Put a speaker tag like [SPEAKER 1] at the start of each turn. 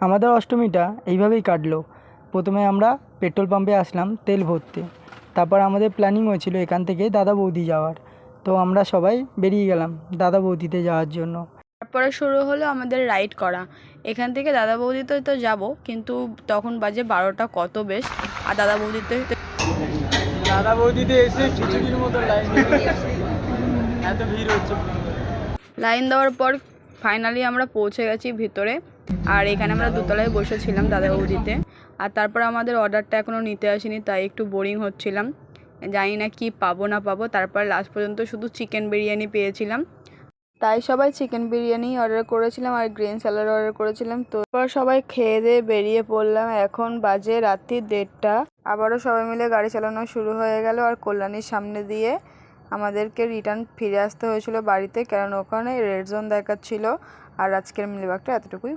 [SPEAKER 1] আমাদের অষ্টমীটা এইভাবেই কাটলো। প্রথমে আমরা পেট্রোল পাম্পে আসলাম তেল ভরতে। তারপর আমাদের প্ল্যানিং হয়েছিল এখান থেকে দাদা বৌদি যাওয়ার। তো আমরা সবাই বেরিয়ে গেলাম দাদা বৌদিতে যাওয়ার জন্য।
[SPEAKER 2] তারপরে শুরু হলো আমাদের রাইড করা। এখান থেকে দাদা বৌদিতে তো যাব, কিন্তু তখন বাজে 12টা কত বেশ। আর দাদা
[SPEAKER 1] বৌদিতে এসে খিচুড়ির মতো লাইন এত ভিড় হচ্ছে।
[SPEAKER 2] লাইন দেওয়ার পর ফাইনালি আমরা পৌঁছে গেছি ভিতরে। আর এখানে আমরা দোতলায় বসেছিলাম দাদা বৌদিতে। আর তারপর আমাদের অর্ডারটা এখনও নিতে আসেনি, তাই একটু বোরিং হচ্ছিলাম, জানি না কি পাবো না পাবো। তারপর লাস্ট পর্যন্ত শুধু চিকেন বিরিয়ানি পেয়েছিলাম, তাই সবাই চিকেন বিরিয়ানি অর্ডার করেছিলাম আর গ্রিন স্যালাড অর্ডার করেছিলাম। তো এরপর সবাই খেয়ে দিয়ে বেরিয়ে পড়লাম। এখন বাজে রাত্রি 1:30। আবারও সবাই মিলে গাড়ি চালানো শুরু হয়ে গেল। আর কল্যাণীর সামনে দিয়ে আমাদেরকে রিটার্ন ফিরে আসতে হয়েছিল বাড়িতে, কারণ ওখানে রেড জোন দেখাচ্ছিল। আর আজকের মিলিবাগটা এতটুকুই।